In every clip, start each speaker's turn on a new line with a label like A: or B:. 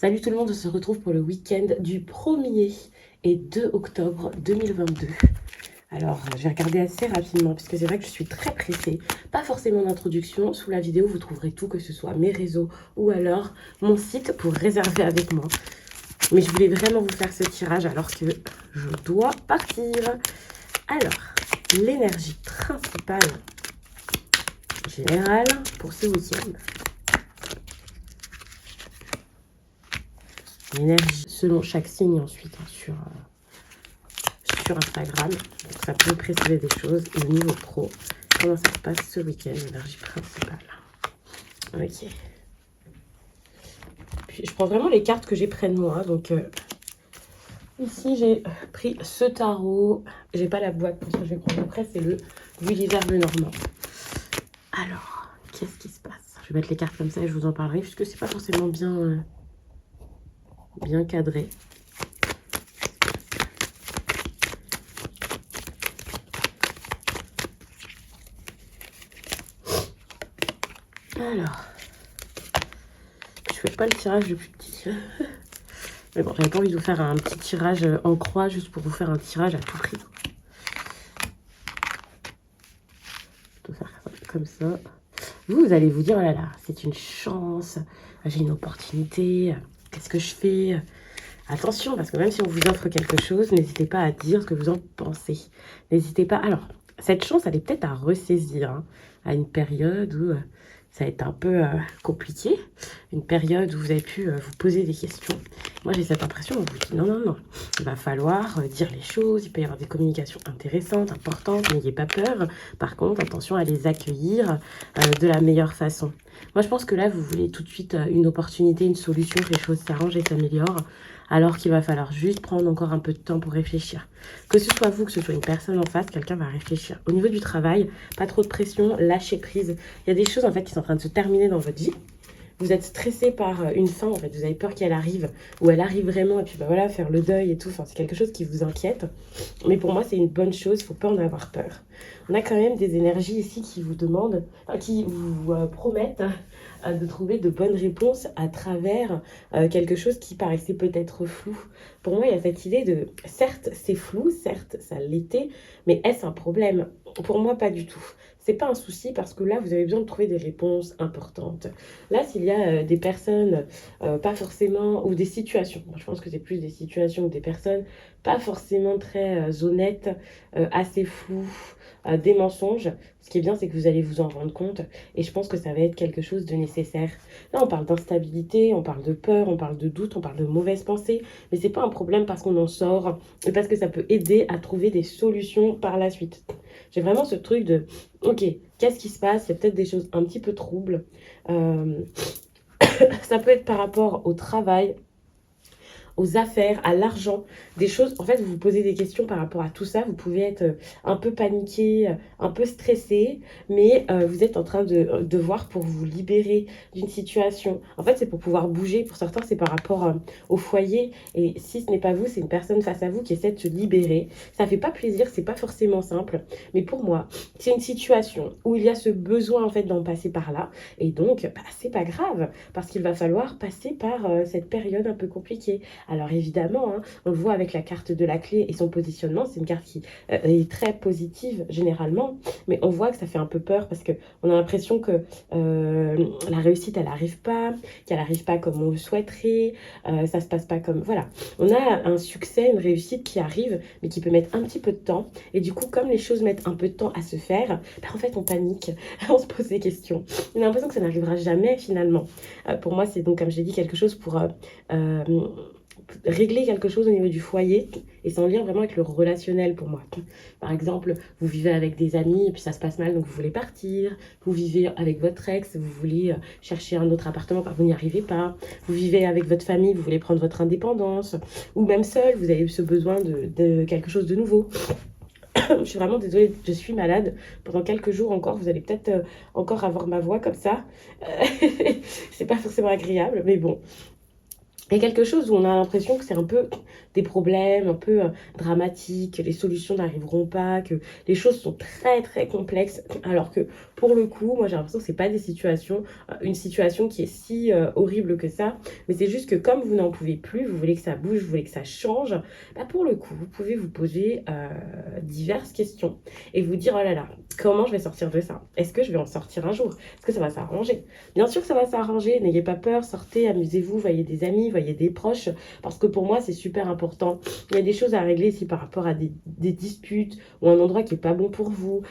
A: Salut tout le monde, on se retrouve pour le week-end du 1er et 2 octobre 2022. Alors, je vais regarder assez rapidement parce que c'est vrai que je suis très pressée. Pas forcément d'introduction. Sous la vidéo, vous trouverez tout, que ce soit mes réseaux ou alors mon site pour réserver avec moi. Mais je voulais vraiment vous faire ce tirage alors que je dois partir. Alors, l'énergie principale générale pour ce week-end. L'énergie selon chaque signe ensuite sur Instagram. Donc ça peut préciser des choses. Et au niveau pro, comment ça se passe ce week-end, l'énergie principale. Ok. Puis je prends vraiment les cartes que j'ai près de moi. Donc ici j'ai pris ce tarot. J'ai pas la boîte pour ça je vais prendre après. C'est le Gulliver Lenormand. Alors, qu'est-ce qui se passe? Je vais mettre les cartes comme ça et je vous en parlerai puisque c'est pas forcément bien cadré. Alors, je fais pas le tirage le plus petit. Mais bon, j'avais pas envie de vous faire un petit tirage en croix juste pour vous faire un tirage à tout prix. Je vais faire comme ça. Vous allez vous dire, oh là là, c'est une chance, j'ai une opportunité, qu'est-ce que je fais? Attention, parce que même si on vous offre quelque chose, n'hésitez pas à dire ce que vous en pensez. N'hésitez pas. Alors, cette chance, elle est peut-être à ressaisir, hein, à une période où ça va être un peu compliqué. Une période où vous avez pu vous poser des questions. Moi, j'ai cette impression, on vous dit non, non, non. Il va falloir dire les choses, il peut y avoir des communications intéressantes, importantes, n'ayez pas peur. Par contre, attention à les accueillir de la meilleure façon. Moi, je pense que là, vous voulez tout de suite une opportunité, une solution, que les choses s'arrangent et s'améliorent, alors qu'il va falloir juste prendre encore un peu de temps pour réfléchir. Que ce soit vous, que ce soit une personne en face, quelqu'un va réfléchir. Au niveau du travail, pas trop de pression, lâchez prise. Il y a des choses en fait qui sont en train de se terminer dans votre vie. Vous êtes stressé par une fin, en fait, vous avez peur qu'elle arrive, ou elle arrive vraiment, et puis bah voilà, faire le deuil et tout, enfin, c'est quelque chose qui vous inquiète. Mais pour moi, c'est une bonne chose, il ne faut pas en avoir peur. On a quand même des énergies ici qui vous demandent, qui vous promettent de trouver de bonnes réponses à travers quelque chose qui paraissait peut-être flou. Pour moi, il y a cette idée de, certes, c'est flou, certes, ça l'était, mais est-ce un problème? Pour moi, pas du tout. C'est pas un souci parce que là, vous avez besoin de trouver des réponses importantes. Là, s'il y a des personnes, pas forcément, ou des situations, moi, je pense que c'est plus des situations ou des personnes pas forcément très honnêtes, assez floues, des mensonges. Ce qui est bien, c'est que vous allez vous en rendre compte et je pense que ça va être quelque chose de nécessaire. Là, on parle d'instabilité, on parle de peur, on parle de doute, on parle de mauvaises pensées, mais c'est pas un problème parce qu'on en sort et parce que ça peut aider à trouver des solutions par la suite. J'ai vraiment ce truc de, ok, qu'est-ce qui se passe? Il y a peut-être des choses un petit peu troubles. Ça peut être par rapport au travail, aux affaires, à l'argent, des choses. En fait, vous vous posez des questions par rapport à tout ça. Vous pouvez être un peu paniqué, un peu stressé, mais vous êtes en train de voir pour vous libérer d'une situation. En fait, c'est pour pouvoir bouger. Pour certains, c'est par rapport au foyer. Et si ce n'est pas vous, c'est une personne face à vous qui essaie de se libérer. Ça fait pas plaisir, c'est pas forcément simple. Mais pour moi, c'est une situation où il y a ce besoin en fait d'en passer par là. Et donc, bah, c'est pas grave, parce qu'il va falloir passer par cette période un peu compliquée. Alors évidemment, hein, on le voit avec la carte de la clé et son positionnement, c'est une carte qui est très positive généralement, mais on voit que ça fait un peu peur parce qu'on a l'impression que la réussite, elle n'arrive pas, qu'elle n'arrive pas comme on le souhaiterait, ça se passe pas comme... Voilà, on a un succès, une réussite qui arrive, mais qui peut mettre un petit peu de temps, et du coup, comme les choses mettent un peu de temps à se faire, bah, en fait, on panique, on se pose des questions. On a l'impression que ça n'arrivera jamais finalement. Pour moi, c'est donc, comme j'ai dit, quelque chose pour... régler quelque chose au niveau du foyer et c'est en lien vraiment avec le relationnel pour moi. Par exemple, vous vivez avec des amis et puis ça se passe mal donc vous voulez partir, vous vivez avec votre ex, vous voulez chercher un autre appartement, vous n'y arrivez pas, vous vivez avec votre famille, vous voulez prendre votre indépendance ou même seul, vous avez ce besoin de quelque chose de nouveau. Je suis vraiment désolée, je suis malade. Pendant quelques jours encore, vous allez peut-être encore avoir ma voix comme ça. C'est pas forcément agréable, mais bon. Et quelque chose où on a l'impression que c'est un peu des problèmes un peu dramatiques, que les solutions n'arriveront pas, que les choses sont très très complexes, alors que pour le coup, moi j'ai l'impression que c'est pas des situations, une situation qui est si horrible que ça, mais c'est juste que comme vous n'en pouvez plus, vous voulez que ça bouge, vous voulez que ça change, bah pour le coup, vous pouvez vous poser diverses questions et vous dire, oh là là, comment je vais sortir de ça? Est-ce que je vais en sortir un jour? Est-ce que ça va s'arranger? Bien sûr que ça va s'arranger, n'ayez pas peur, sortez, amusez-vous, voyez des amis, voyez des proches, parce que pour moi c'est super important. Il y a des choses à régler ici par rapport à des disputes ou un endroit qui est pas bon pour vous.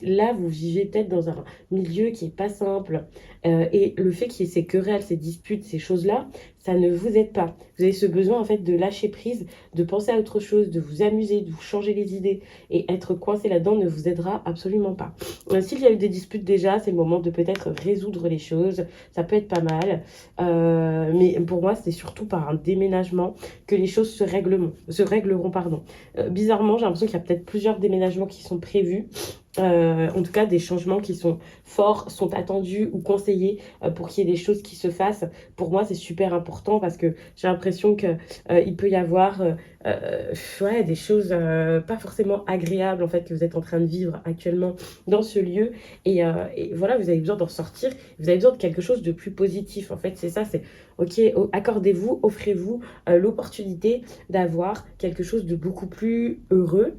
A: Là, vous vivez peut-être dans un milieu qui est pas simple. Et le fait qu'il y ait ces querelles, ces disputes, ces choses-là, ça ne vous aide pas. Vous avez ce besoin en fait de lâcher prise, de penser à autre chose, de vous amuser, de vous changer les idées. Et être coincé là-dedans ne vous aidera absolument pas. S'il y a eu des disputes déjà, c'est le moment de peut-être résoudre les choses. Ça peut être pas mal. Mais pour moi, c'est surtout par un déménagement que les choses se régleront. Pardon. Bizarrement, j'ai l'impression qu'il y a peut-être plusieurs déménagements qui sont prévus. En tout cas, des changements qui sont forts, sont attendus ou conseillés pour qu'il y ait des choses qui se fassent. Pour moi, c'est super important parce que j'ai l'impression que il peut y avoir ouais, des choses pas forcément agréables en fait que vous êtes en train de vivre actuellement dans ce lieu. Et voilà, vous avez besoin d'en sortir. Vous avez besoin de quelque chose de plus positif. En fait, c'est ça, c'est ok, accordez-vous, offrez-vous l'opportunité d'avoir quelque chose de beaucoup plus heureux,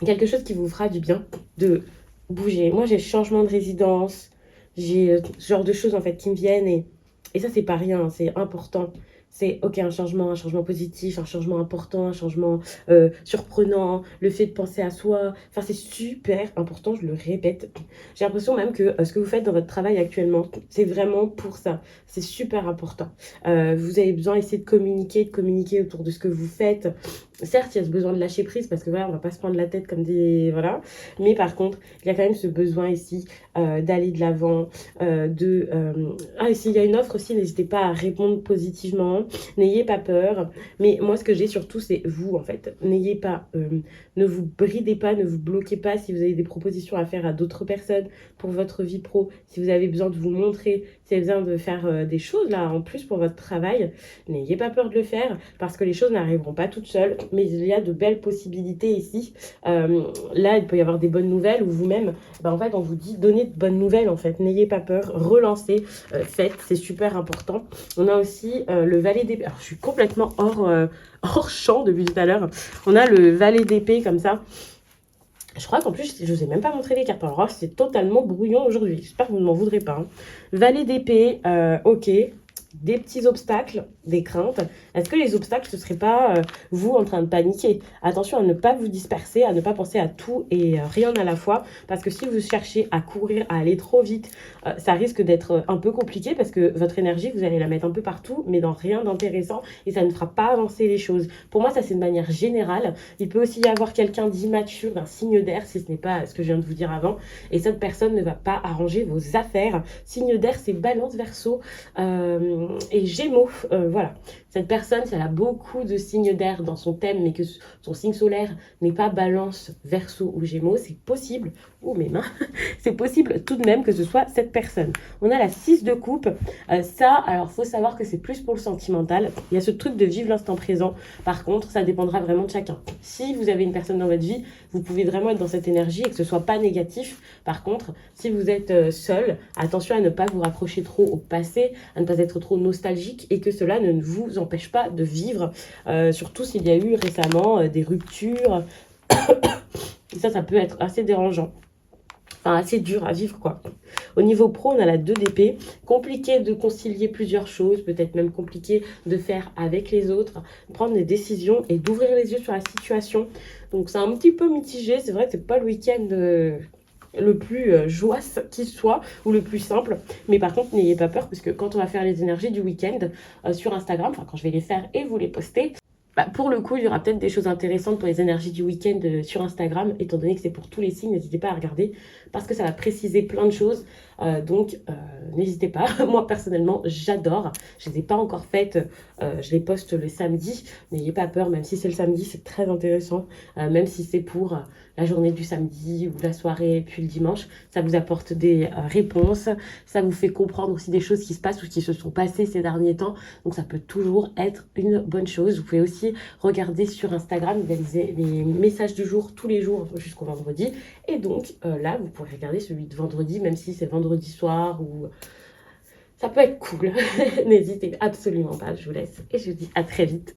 A: quelque chose qui vous fera du bien, de bouger. Moi, j'ai changement de résidence, j'ai ce genre de choses en fait qui me viennent et ça, c'est pas rien, c'est important. C'est ok, un changement positif, un changement important, un changement surprenant, le fait de penser à soi. Enfin, c'est super important, je le répète. J'ai l'impression même que ce que vous faites dans votre travail actuellement, c'est vraiment pour ça. C'est super important. Vous avez besoin d'essayer de communiquer autour de ce que vous faites. Certes, il y a ce besoin de lâcher prise parce que voilà, on va pas se prendre la tête comme des. Voilà. Mais par contre, il y a quand même ce besoin ici d'aller de l'avant. Ah, et s'il y a une offre aussi, n'hésitez pas à répondre positivement. N'ayez pas peur. Mais moi, ce que j'ai surtout, c'est vous en fait. N'ayez pas. Ne vous bridez pas, ne vous bloquez pas si vous avez des propositions à faire à d'autres personnes pour votre vie pro. Si vous avez besoin de vous montrer, si vous avez besoin de faire des choses là en plus pour votre travail, n'ayez pas peur de le faire parce que les choses n'arriveront pas toutes seules. Mais il y a de belles possibilités ici. Là, il peut y avoir des bonnes nouvelles ou vous-même, en fait, on vous dit donnez de bonnes nouvelles en fait. N'ayez pas peur, relancez, faites, c'est super important. On a aussi le valet d'épée. Alors, je suis complètement hors champ depuis tout à l'heure. On a le valet d'épée comme ça. Je crois qu'en plus, je ne vous ai même pas montré les cartes. Alors, c'est totalement brouillon aujourd'hui. J'espère que vous ne m'en voudrez pas. Hein. Valet d'épée, ok. Des petits obstacles, des craintes. Est-ce que les obstacles, ce ne serait pas vous en train de paniquer? Attention à ne pas vous disperser, à ne pas penser à tout et rien à la fois. Parce que si vous cherchez à courir, à aller trop vite, ça risque d'être un peu compliqué parce que votre énergie, vous allez la mettre un peu partout, mais dans rien d'intéressant et ça ne fera pas avancer les choses. Pour moi, ça, c'est de manière générale. Il peut aussi y avoir quelqu'un d'immature, d'un signe d'air, si ce n'est pas ce que je viens de vous dire avant. Et cette personne ne va pas arranger vos affaires. Signe d'air, c'est Balance, Verseau. Et Gémeaux, voilà. Cette personne, si elle a beaucoup de signes d'air dans son thème, mais que son signe solaire n'est pas Balance, Verseau ou Gémeaux, c'est possible, mes mains, c'est possible tout de même que ce soit cette personne. On a la 6 de coupe. Ça, alors, faut savoir que c'est plus pour le sentimental. Il y a ce truc de vivre l'instant présent. Par contre, ça dépendra vraiment de chacun. Si vous avez une personne dans votre vie, vous pouvez vraiment être dans cette énergie et que ce soit pas négatif. Par contre, si vous êtes seul, attention à ne pas vous rapprocher trop au passé, à ne pas être trop nostalgique et que cela ne vous empêche pas de vivre, surtout s'il y a eu récemment des ruptures. Et ça peut être assez dérangeant. Enfin, assez dur à vivre, quoi. Au niveau pro, on a la 2 d'épée. Compliqué de concilier plusieurs choses, peut-être même compliqué de faire avec les autres, prendre des décisions et d'ouvrir les yeux sur la situation. Donc, c'est un petit peu mitigé. C'est vrai que c'est pas le week-end le plus joyeux qui soit ou le plus simple. Mais par contre, n'ayez pas peur parce que quand on va faire les énergies du week-end sur Instagram, enfin, quand je vais les faire et vous les poster, pour le coup, il y aura peut-être des choses intéressantes pour les énergies du week-end sur Instagram, étant donné que c'est pour tous les signes, n'hésitez pas à regarder, parce que ça va préciser plein de choses. N'hésitez pas. Moi, personnellement, j'adore. Je ne les ai pas encore faites. Je les poste le samedi. N'ayez pas peur, même si c'est le samedi, c'est très intéressant. Même si c'est pour la journée du samedi ou la soirée, puis le dimanche, ça vous apporte des réponses. Ça vous fait comprendre aussi des choses qui se passent ou qui se sont passées ces derniers temps. Donc, ça peut toujours être une bonne chose. Vous pouvez aussi regarder sur Instagram, il y a les messages du jour tous les jours jusqu'au vendredi. Et donc, là, vous pourrez regarder celui de vendredi, même si c'est vendredi soir ou... Ça peut être cool. N'hésitez absolument pas. Je vous laisse et je vous dis à très vite.